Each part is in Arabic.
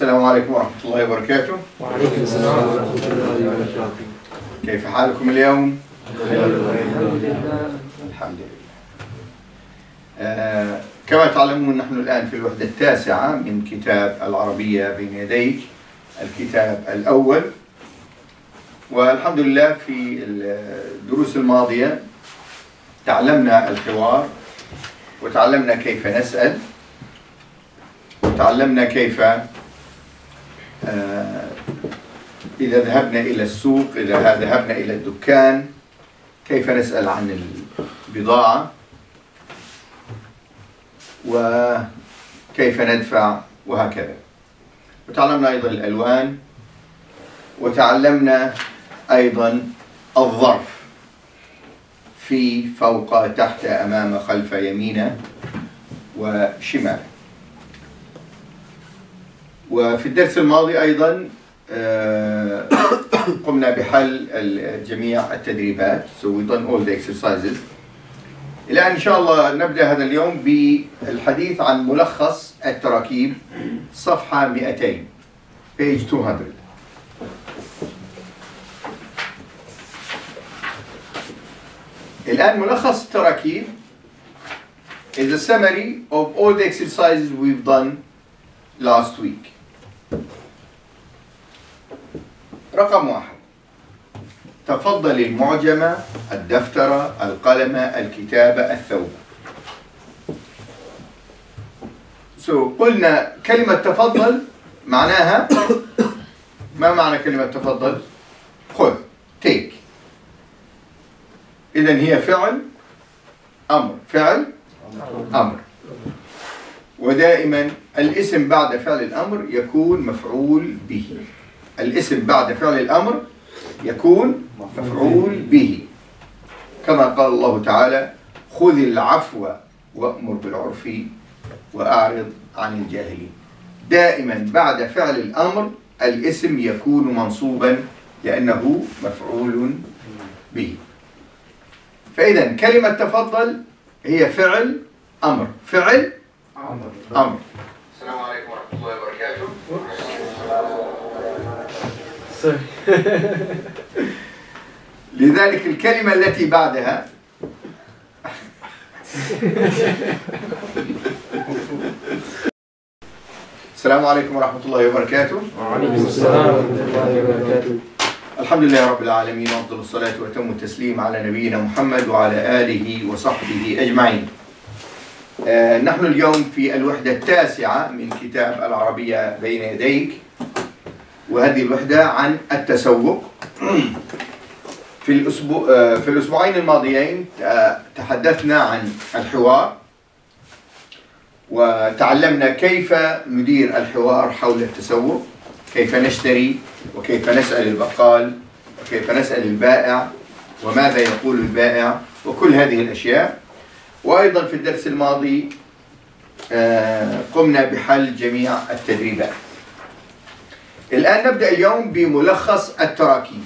السلام عليكم ورحمة الله وبركاته. وعليكم السلام ورحمة الله وبركاته. كيف حالكم اليوم؟ الحمد لله. كما تعلمون نحن الآن في الوحدة التاسعة من كتاب العربية بين يديك، الكتاب الأول. والحمد لله في الدروس الماضية تعلمنا الحوار، وتعلمنا كيف نسأل، وتعلمنا كيف إذا ذهبنا إلى السوق، إذا ذهبنا إلى الدكان، كيف نسأل عن البضاعة وكيف ندفع وهكذا. وتعلمنا أيضا الألوان، وتعلمنا أيضا الظرف في، فوق، تحت، أمام، خلف، يمين وشمال. وفي الدرس الماضي أيضا قمنا بحل جميع التدريبات. So we've done all the exercises. الآن إن شاء الله نبدأ هذا اليوم بالحديث عن ملخص التراكيب، صفحة 200 page 200. الآن ملخص التراكيب is a summary of all the exercises we've done last week. رقم 1: تفضل المعجمة، الدفتر، القلم، الكتابة، الثوب. قلنا كلمة تفضل معناها، ما معنى كلمة تفضل؟ خذ، take. إذن هي فعل أمر، فعل أمر. ودائما الاسم بعد فعل الأمر يكون مفعول به. الاسم بعد فعل الأمر يكون مفعول به، كما قال الله تعالى: خذ العفو وأمر بالعرف وأعرض عن الجاهلين. دائما بعد فعل الأمر الاسم يكون منصوبا لأنه مفعول به. فإذا كلمة تفضل هي فعل أمر، فعل أمر. السلام عليكم ورحمة الله وبركاته. لذلك الكلمة التي بعدها السلام عليكم ورحمة الله وبركاته. وعليكم السلام ورحمة الله وبركاته. الحمد لله رب العالمين، وأفضل الصلاة وأتم التسليم على نبينا محمد وعلى آله وصحبه أجمعين. نحن اليوم في الوحدة التاسعة من كتاب العربية بين يديك، وهذه الوحدة عن التسوق. في الأسبوعين الماضيين تحدثنا عن الحوار، وتعلمنا كيف ندير الحوار حول التسوق، كيف نشتري، وكيف نسأل البقال، وكيف نسأل البائع، وماذا يقول البائع، وكل هذه الأشياء. وأيضا في الدرس الماضي قمنا بحل جميع التدريبات. الآن نبدأ اليوم بملخص التراكيب.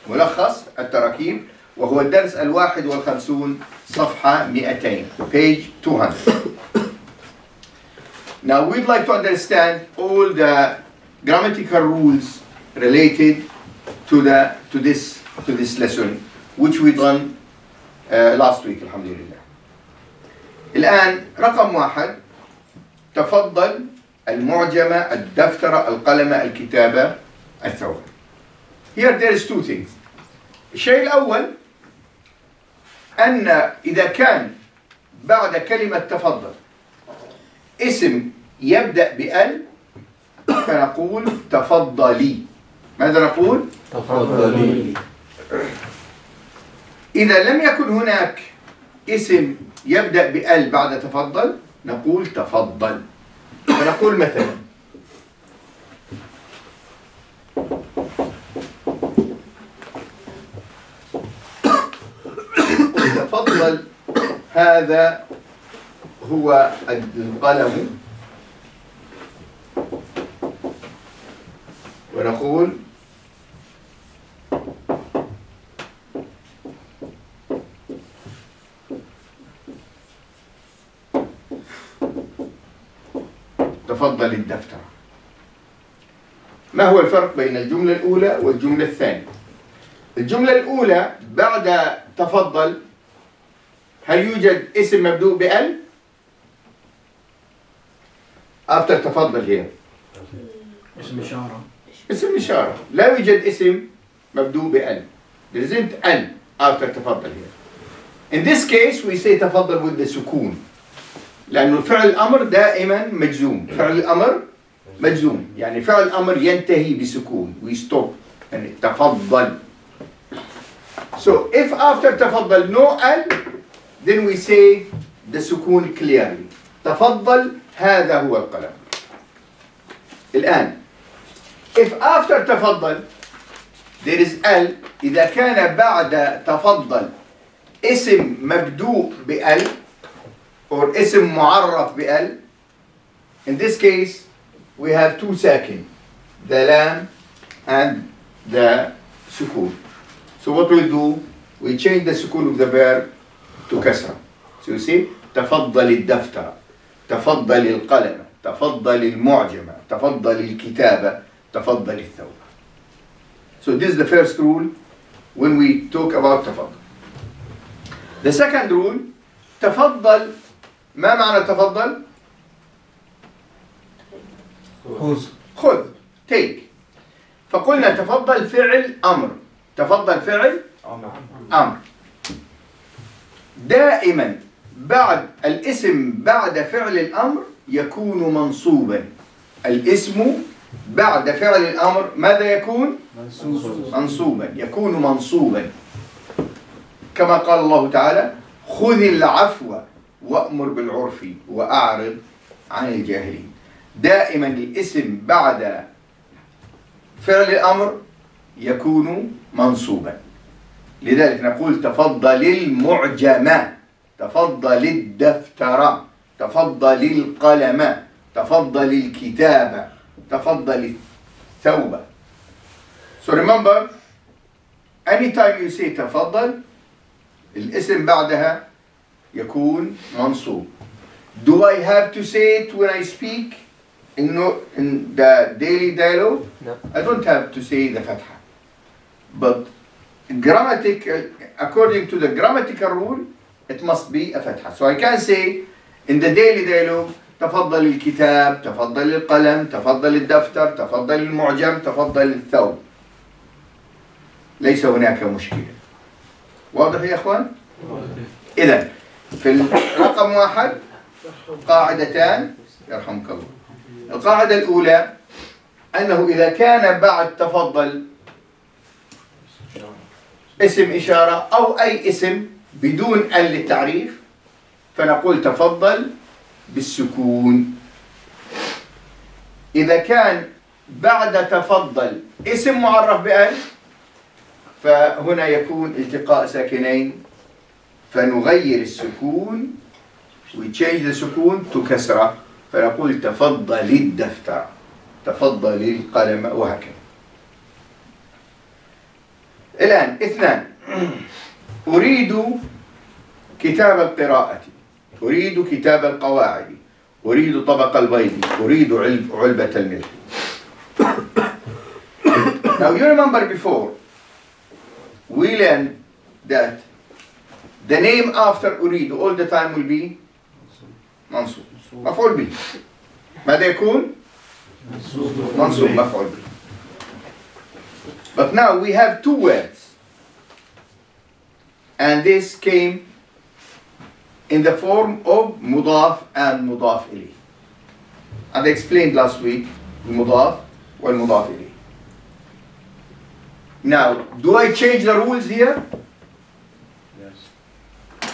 ملخص التراكيب وهو الدرس 51 صفحة 200 page 200. Now we'd like to understand all the grammatical rules related to this lesson, which we done last week. الحمد لله. الآن رقم 1: تفضل المعجمة، الدفتر، القلم، الكتابة، الثوب. Here there is two things. الشيء الأول أن إذا كان بعد كلمة تفضل اسم يبدأ بأل فنقول تفضلي. ماذا نقول؟ تفضلي. إذا لم يكن هناك اسم يبدأ بأل بعد تفضل نقول تفضل. فنقول مثلا: تفضل، هذا هو القلم. ونقول: تفضل الدفتر. ما هو الفرق بين الجملة الأولى والجملة الثانية؟ الجملة الأولى بعد تفضل هل يوجد اسم مبدوء بأل؟ after تفضل هنا اسم إشارة. اسم إشارة. لا يوجد اسم مبدوء بأل. There isn't أل after تفضل here. In this case we say تفضل with the سكون. لأنه فعل الأمر دائما مجزوم. فعل الأمر مجزوم. يعني فعل الأمر ينتهي بسكون. We stop. يعني تفضل. So if after تفضل no أل, then we say the سكون clearly. تفضل هذا هو القلم. الآن if after تفضل there is ال إذا كان بعد تفضل اسم مبدوء بال or اسم معرف بال, in this case we have two sakin, the lam and the sukun. So what we do, we change the sukun of the verb to kasra. So you see تفضل الدفتر, تفضل القلم, تفضل المعجمة, تفضل الكتابة, تفضل الثوب. So this is the first rule when we talk about تفضل. The second rule, تفضل, ما معنى تفضل؟ خذ, take. فقلنا تفضل فعل أمر. تفضل فعل أمر. دائما بعد الاسم بعد فعل الأمر يكون منصوبا. الاسم بعد فعل الأمر ماذا يكون؟ منصوبا. يكون منصوبا. كما قال الله تعالى خذ العفو وأمر بالعرف وأعرض عن الجاهلين. دائما الاسم بعد فعل الأمر يكون منصوبا. لذلك نقول تفضل المعجمة, تفضل الدفتر, تفضل القلم, تفضل الكتابة, تفضل الثوب. So remember, anytime you say تفضل الاسم بعدها يكون منصوب. Do I have to say it when I speak in the daily dialogue? No. I don't have to say the fatha. But according to the grammatical rule, it must be a fatha. So I can say in the daily dialogue تفضل الكتاب, تفضل القلم, تفضل الدفتر, تفضل المعجم, تفضل الثوب. ليس هناك مشكلة. واضح يا اخوان؟ إذن في الرقم 1 قاعدتان يرحمك الله. القاعدة الأولى أنه إذا كان بعد تفضل اسم إشارة أو أي اسم بدون ال للتعريف فنقول تفضل بالسكون. إذا كان بعد تفضل اسم معرف بأل فهنا يكون التقاء ساكنين فنغير السكون, we change the سكون to كسرة فنقول تفضل الدفتر, تفضل القلم, وهكذا. الآن 2 أريد كتاب القراءة, أريد كتاب القواعد, أريد طبق البيض, أريد علبة الملح. Now you remember before we learned that the name after أريد all the time will be منصوب مفعول به. ماذا يكون؟ منصوب مفعول به. But now we have 2 words and this came in the form of مضاف and مضاف إليه. And I explained last week المضاف والمضاف إليه. Now, do I change the rules here? Yes.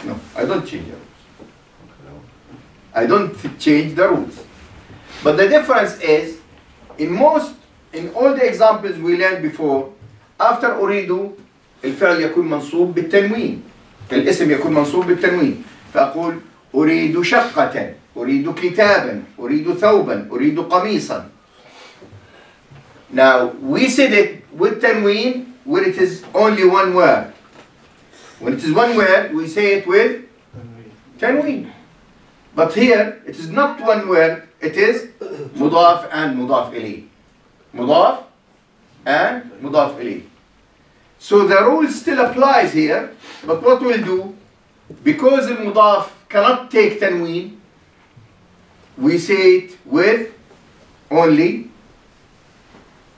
No, I don't change the rules. I don't change the rules. But the difference is, in all the examples we learned before, after أريد الفعل يكون منصوب بالتنوين. الاسم يكون منصوب بالتنوين. فأقول أريد شقة, أريد كتابا, أريد ثوبا, أريد قميصا. Now, we said it with tanween when it is only one word. When it is one word, we say it with tanween. But here, it is not one word, it is mudaf and mudaf ilayh. Mudaf and مضاف إليه. So the rule still applies here, but what we'll do, because المضاف cannot take تنوين, we say it with only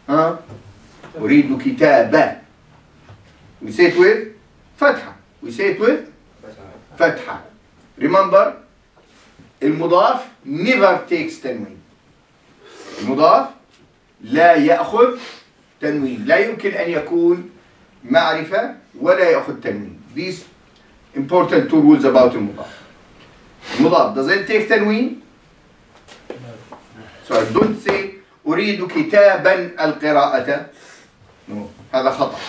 أريد كتابة. We say it with فتحة. We say it with فتحة. Remember, المضاف never takes تنوين. المضاف لا يأخذ تنوين. لا يمكن أن يكون معرفة ولا يأخذ تنوين. These important two rules about المضاف. المضاف doesn't take تنوين. So don't say أريد كتابا القراءة. No, هذا خطأ.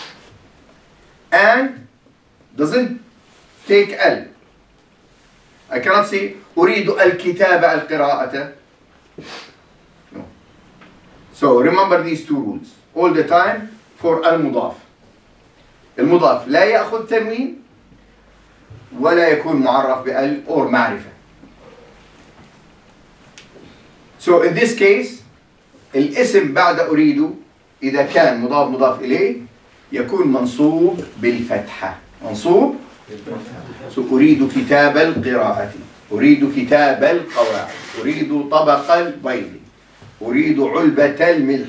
And doesn't take L. I cannot say أريد الكتاب القراءة. No. So remember these two rules all the time for المضاف. المضاف لا يأخذ تنوين ولا يكون معرف بال or معرفة. So in this case الاسم بعد أريد إذا كان مضاف إليه يكون منصوب بالفتحة. منصوب. So أريد كتاب القراءة، أريد كتاب القواعد، أريد طبق البيض، أريد علبة الملح.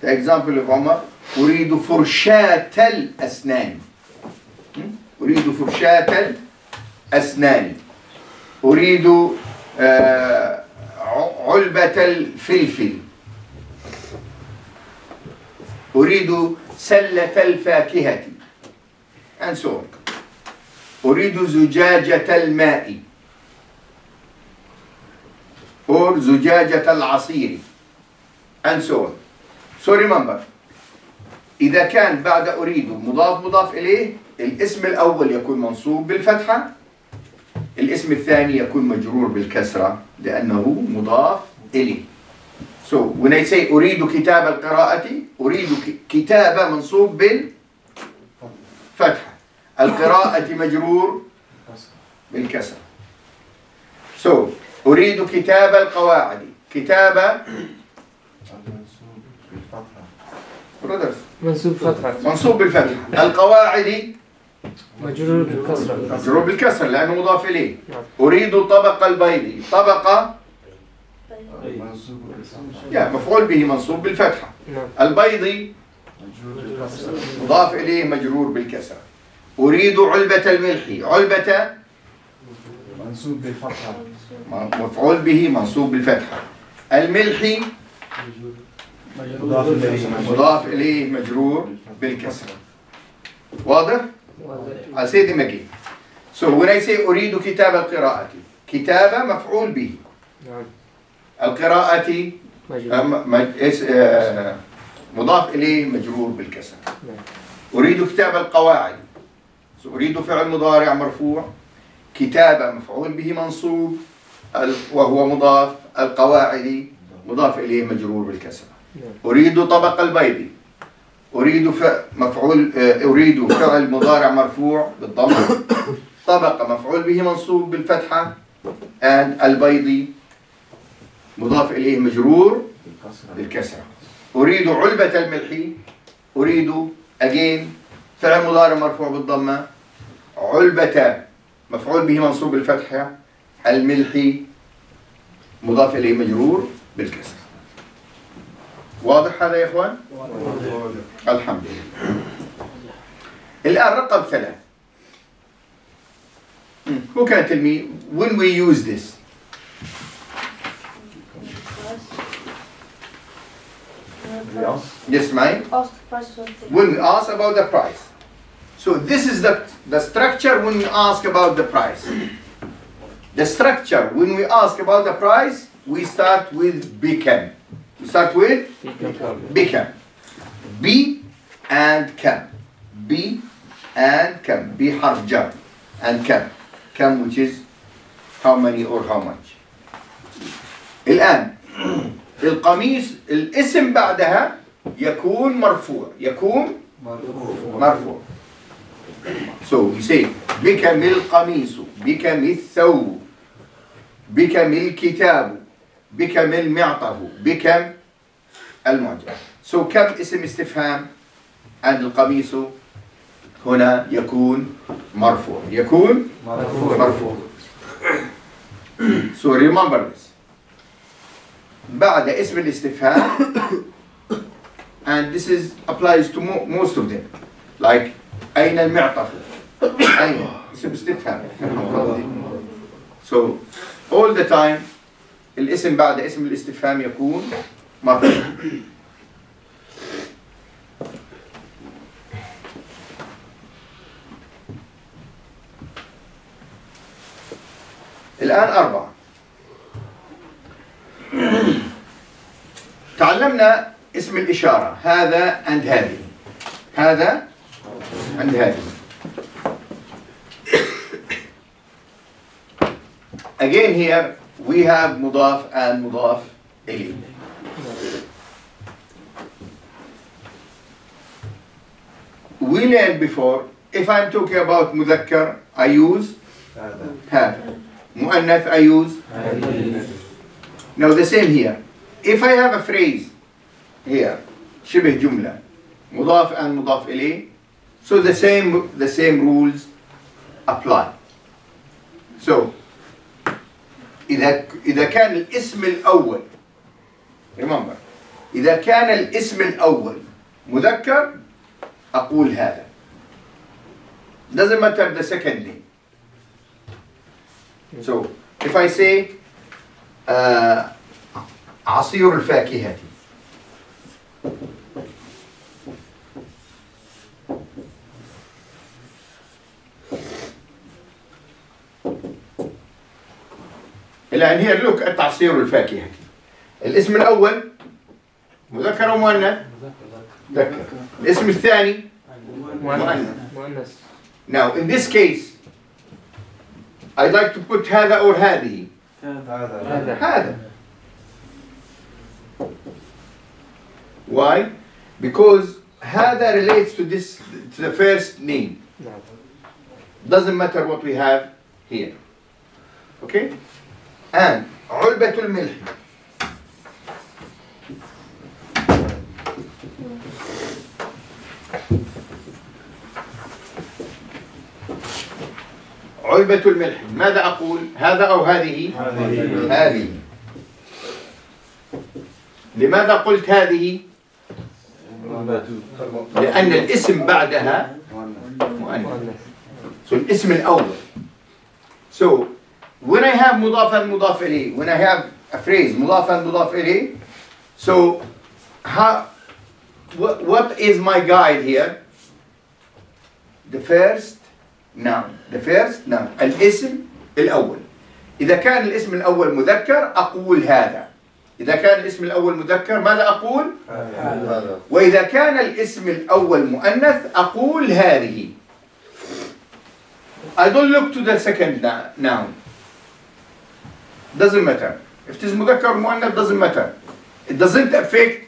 The example of عمر أريد فرشاة الأسنان. أريد فرشاة الأسنان. أريد علبة الفلفل. أريد سلة الفاكهة and so on. أريد زجاجة الماء or زجاجة العصير and so on. So remember إذا كان بعد أريد مضاف إليه الاسم الأول يكون منصوب بالفتحة، الاسم الثاني يكون مجرور بالكسرة لأنه مضاف إليه. So when I say أريد كتاب القراءة أريد كتابة منصوب بالفتحة، القراءة مجرور بالكسرة. So أريد كتاب القواعد، كتابة منصوب فتحة. منصوب بالفتحة، القواعد مجرور بالكسرة. مجرور بالكسرة لأنه مضاف إليه. أريد طبق البيض، طبق مفعول به منصوب بالفتحة. البيض مضاف إليه مجرور بالكسرة. أريد علبة الملح، علبة منصوب بالفتحة مفعول به منصوب بالفتحة. الملح مضاف إليه مجرور بالكسرة. واضح؟ I'll say them again. So when I say أريد كتاب القراءة، كتابة مفعول به. القراءة مضاف إليه مجرور بالكسر. أريد كتاب القواعد، أريد فعل مضارع مرفوع، كتابة مفعول به منصوب وهو مضاف، القواعد مضاف إليه مجرور بالكسر. أريد طبق البيض، أريد فعل مضارع مرفوع بالضم، طبق مفعول به منصوب بالفتحة، and البيض مضاف إليه مجرور بالكسرة. أريد علبة الملح، أريد again فعل مضارع مرفوع بالضمة، علبة مفعول به منصوب بالفتحة، الملح مضاف إليه مجرور بالكسرة. واضح هذا يا إخوان؟ الحمد لله. الآن رقم 3. Who can tell me when we use this? Yes, ma'am. When we ask about the price. So this is the structure when we ask about the price. The structure when we ask about the price, we start with become. We start with become. Be and come. Be and come. Be حرف جر and come. Come which is how many or how much. الآن القميص الاسم بعدها يكون مرفوع. يكون مرفوع. So we say بكم القميص، بكم الثوب، بكم الكتاب، بكم المعطف، بكم المعجم. So كم اسم استفهام and القميص هنا يكون مرفوع. يكون مرفوع. So remember this. بعد اسم الاستفهام, and this is applies to most of them, like أين المعطف. أين اسم استفهام. So all the time الاسم بعد اسم الاستفهام يكون مرفوع. الآن 4. تعلمنا اسم الإشارة هذا and هذه. هذا and هذه. Again here we have مضاف and مضاف إليه. We learned before, if I'm talking about مذكر I use هذا. مؤنث I use. Now the same here. If I have a phrase here, شبه جملة, مضاف and مضاف إليه, so the same rules apply. So إذا كان الاسم الأول, remember, إذا كان الاسم الأول مذكر أقول هذا. Doesn't matter the second name. So if I say عصير الفاكهة, الآن here look at عصير الفاكهة. الاسم الأول مذكر أو مؤنث؟ مذكر. الاسم الثاني مؤنث. Now in this case I'd like to put هذا or هذه. هذا. Why? Because هذا relates to the first name. Doesn't matter what we have here. Okay? And علبة الملح. علبة الملح. ماذا أقول؟ هذا أو هذه؟ هذه. لماذا قلت هذه؟ لأن الاسم بعدها مؤنث. So الاسم الأول. So when I have مضاف مضاف إليه, when I have a phrase مضاف مضاف إليه, so what is my guide here? The first noun. The first noun. الاسم الأول. إذا كان الاسم الأول مذكر أقول هذا. إذا كان الاسم الأول مذكر ماذا أقول؟ هذا. وإذا كان الاسم الأول مؤنث أقول هذه. I don't look to the second noun. Doesn't matter. If it is مذكر or مؤنث doesn't matter. It doesn't affect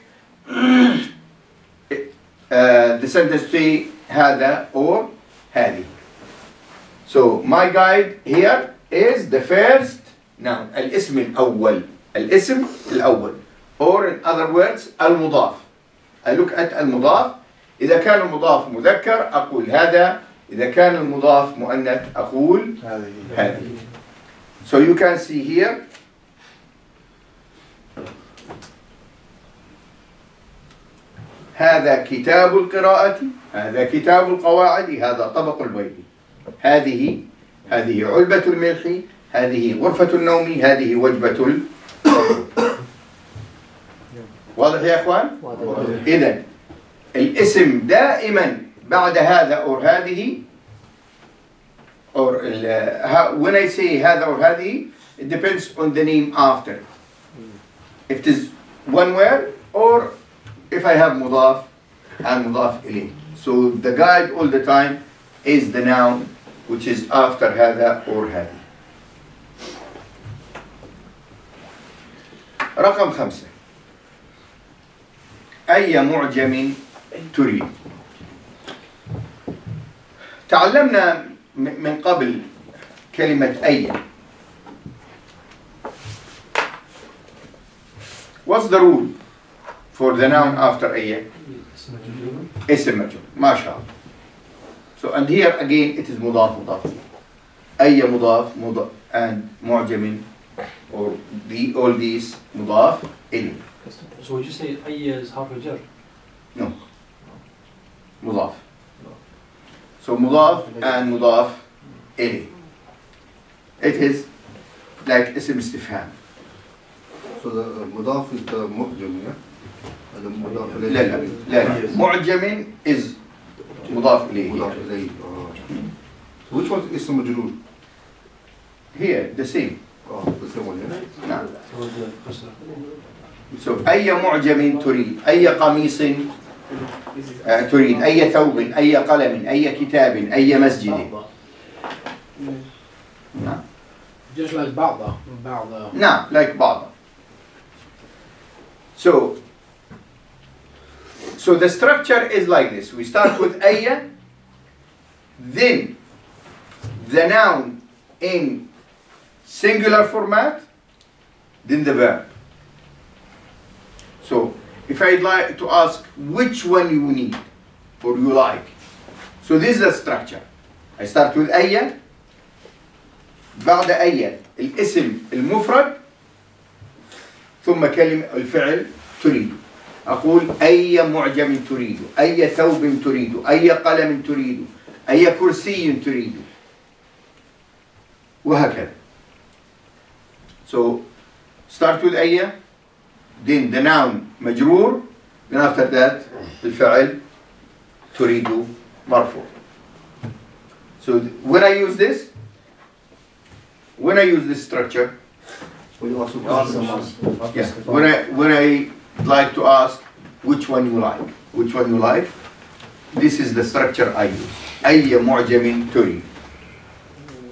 the sentence say هذا or هذه. So my guide here is the first noun. الاسم الأول. الاسم الأول. Or in other words المضاف. I look at المضاف. إذا كان المضاف مذكر أقول هذا. إذا كان المضاف مؤنث أقول هذه. So you can see here هذا كتاب القراءة. هذا كتاب القواعد. هذا طبق البيض. هذه علبة الملح. هذه غرفة النوم. هذه وجبة واضح يا اخوان؟ إذن الاسم دائما بعد هذا or هذه or when I say هذا or هذه it depends on the name after. If it is one word or if I have مضاف and مضاف إليه. So the guide all the time is the noun which is after هذا or هذه. رقم 5. أي معجم تريد. تعلمنا من قبل كلمة أي. What's the rule? for the noun after أي اسم مجرور ما شاء الله. So and here again it is مضاف مضاف أي مضاف and معجم or all these مضاف إليه. So would you say أي is harf al-jar? No. مضاف. So مضاف and مضاف إليه. It is like اسم استفهام. So the مضاف is the معجم, yeah? And the مضاف إليه. لا معجم is مضاف إليه. مضاف إليه. So which one is اسم مجرور? Here the same. The same one, yeah? نعم. So the kasra. So أي معجم تريد أي قميص تريد أي ثوب أي قلم أي كتاب أي مسجد. نعم. Just like بعض. نعم like بعض. So the structure is like this. We start with أي, then the noun in singular format, then the verb. So if I'd like to ask which one you need or you like, so this is the structure. I start with أي, بعد أي الاسم المفرد ثم كلمة الفعل تريد. أقول أي معجم تريد أي ثوب تريد أي قلم تريد أي كرسي تريد وهكذا. So start with أي, then the noun مجرور, then after that الفعل تريد مرفوع. So when I use this structure, yeah, when I like to ask which one you like, this is the structure I use. أي معجم تريد.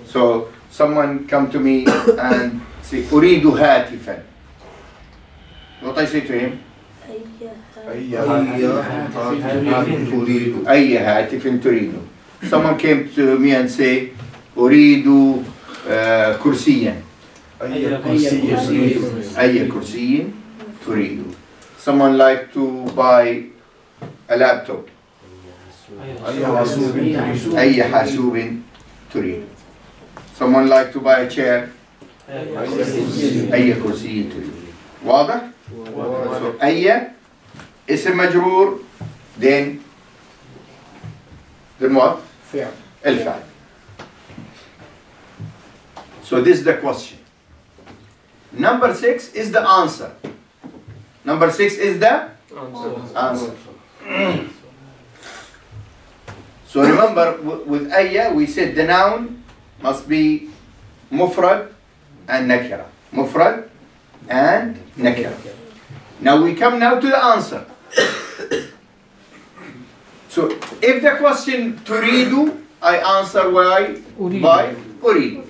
So someone come to me and say أريد هاتفا. What I say to him? أي هاتف تريد. Someone came to me and say أريد كرسيا. أي كرسي تريد. Someone like to buy a laptop. أي حاسوب تريد. Someone like to buy a chair. أي كرسي تريد. واضح؟ So أي اسم مجرور, then what? الفعل. So this is the question. Number 6 is the answer. Number 6 is the answer. So remember, with أي we said the noun must be مفرد and nakira. مفرد and nakira. Now we come now to the answer. So if the question تريد, I answer by أريد.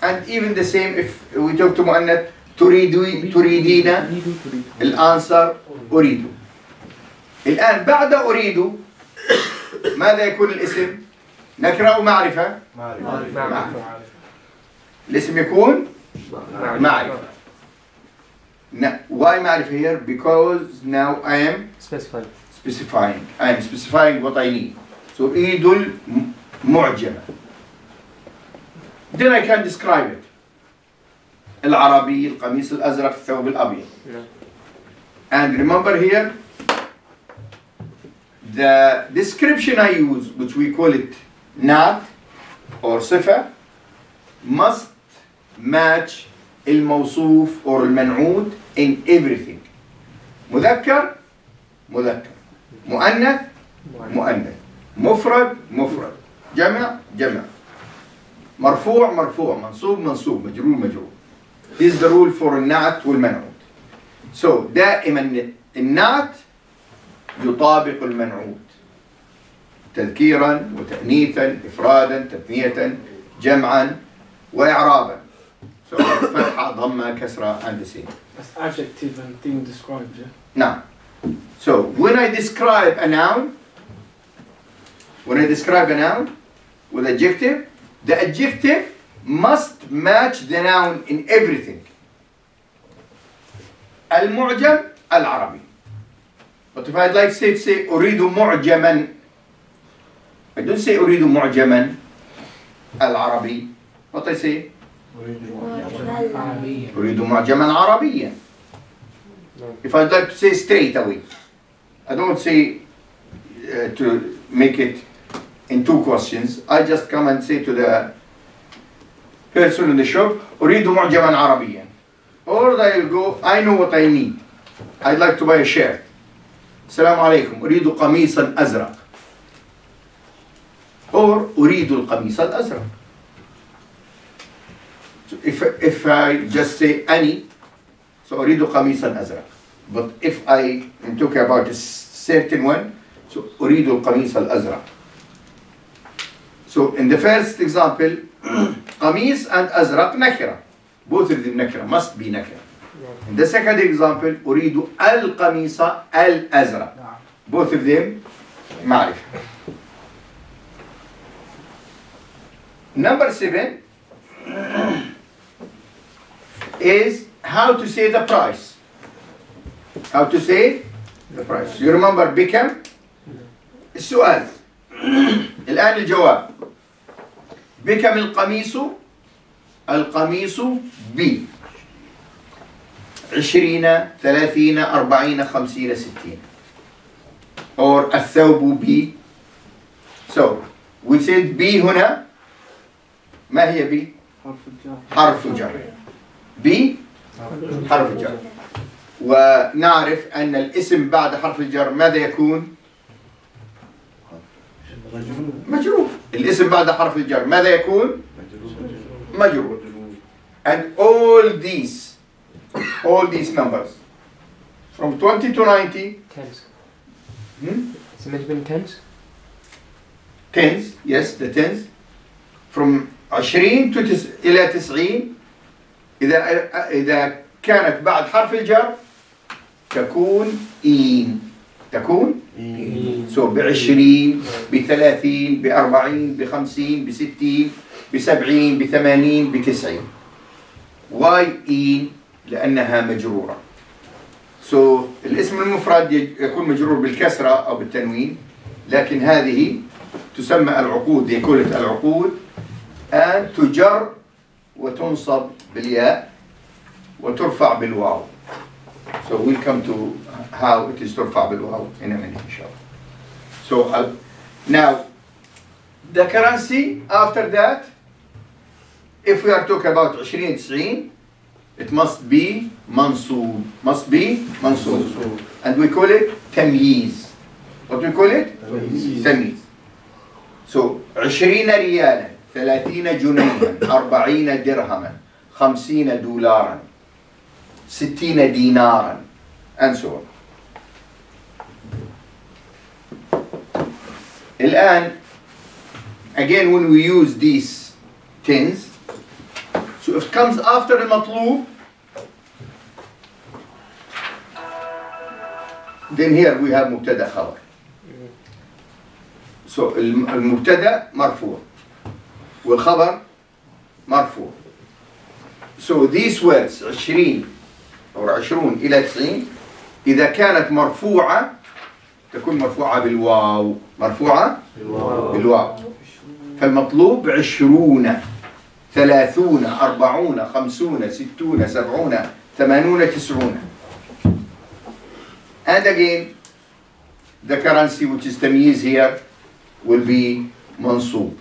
And even the same if we talk to مؤنث تريدين, الأنسر أريد. الآن بعد أريد ماذا يكون الاسم؟ نكرة أو معرفة؟ معرفة. الاسم يكون معرفة. Why معرفة here? Because now I am specifying. I am specifying what I need. So أريد المعجمة. Then I can describe it. العربي القميص الأزرق الثوب الأبيض. And remember here, the description I use, which we call it نعت or صفة, must match الموصوف or المنعوت in everything. مذكر مذكر، مؤنث مؤنث، مفرد مفرد، جمع جمع، مرفوع مرفوع، منصوب منصوب، مجرور مجرور. This is the rule for النعت والمنعوت. So دائما النعت يطابق المنعوت تذكيرا وتأنيثا، إفرادا، تثنية، جمعا، وإعرابا. So فتحة ضمة كسرة and the same. That's adjective and thing described, yeah? Now, so when I describe a noun, with adjective, the adjective must match the noun in everything. المعجم العربي، But if I'd like to say أريد معجما, I don't say أريد معجما العربي. What I say? أريد معجما عربيا. If I'd like to say straight away, I don't say to make it in two questions. I just come and say to the person in the shop, أريد معجما عربيا. Or I'll go, I know what I need. I'd like to buy a shirt. السلام عليكم, أريد قميصا أزرق. Or أريد القميص الأزرق. So if I just say أني, so أريد قميصا أزرق. But if I am talking about a certain one, so أريد القميص الأزرق. So in the first example, قميص and أزرق نكرة. Both of them نكرة, must be نكرة. In the second example, أريد القميص الأزرق. Both of them معرفة. Number 7 is how to say the price. How to say the price. You remember بكم? السؤال. الآن الجواب. بكم القميص؟ القميص ب 20 30 40 50 60. Or الثوب ب. So we said ب هنا. ما هي ب؟ حرف جر. ب حرف جر. ونعرف أن الاسم بعد حرف الجر ماذا يكون؟ مجرور. الاسم بعد حرف الجر ماذا يكون؟ مجرور. And all these numbers from 20 to 90 Tens. Is it meant to be in tens? tens, yes, the tens, from 20 إلى 90 إذا كانت بعد حرف الجر تكون إين. تكون so ب20 ب30 ب40 ب50 ب60 ب70 ب80 ب90. why إين؟ لأنها مجرورة. so الاسم المفرد يكون مجرور بالكسرة أو بالتنوين، لكن هذه تسمى العقود، يكون العقود أن تجر وتنصب بالياء وترفع بالواو. So we'll come to how it is ترفع بالواو in a minute inshallah. So now the currency after that, if we are talking about 20 90, it must be منصوب. Must be منصوب. And we call it تمييز. What we call it? تمييز. So 20 ريالا 30 جنيها 40 درهما 50 دولارا 60 دينارا and so on. الآن again when we use these tens, so if it comes after المطلوب, then here we have مبتدأ خبر. So المبتدأ مرفوع والخبر مرفوع. So these words 20 أو 20 إلى 90 إذا كانت مرفوعة تكون مرفوعة بالواو. مرفوعة بالواو. فالمطلوب 20 30 40 50 60 70 80 90. And again the currency which is تمييز here will be منصوب.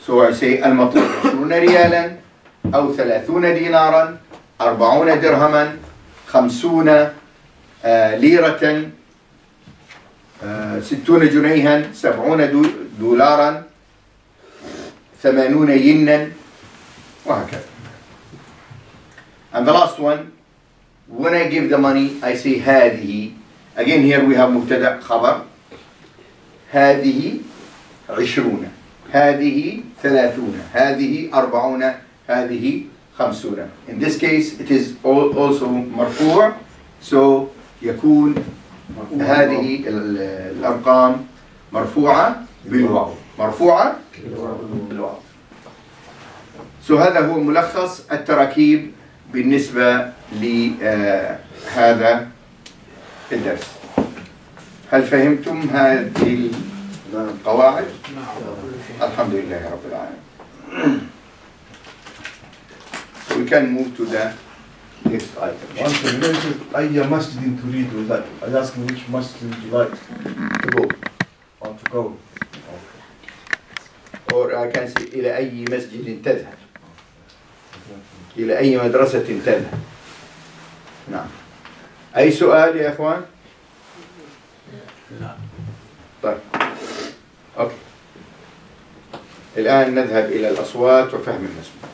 So I say المطلوب 20 ريالا أو 30 دينارا 40 درهما 50 ليرة 60 جنيها 70 دولارا 80 ينا وهكذا. And the last one, when I give the money I say هذه. Again here we have مبتدأ خبر. هذه 20 هذه 30 هذه 40 هذه 50. In this case it is also مرفوع. So يكون هذه الأرقام مرفوعة بالواو. مرفوعة بالواو. So هذا هو ملخص التراكيب بالنسبة لهذا الدرس. هل فهمتم هذه القواعد؟ نعم. الحمد لله رب العالمين. We can move to the next item. One thing, you know, it says, أي مسجد تريد, was that, I was asking which masjid would you like To go. or to go? Or I can say إلى أي مسجد تذهب. إلى أي مدرسة تذهب. نعم. أي سؤال يا أخوان؟ لا. طيب. أوكي. الآن نذهب إلى الأصوات وفهم المسموع.